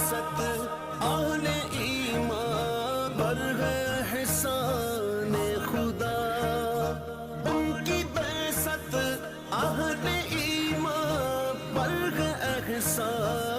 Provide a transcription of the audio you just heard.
बेसत आहले ईमान पर है एहसान खुदा। उनकी बेसत आहले ईमान पर है एहसान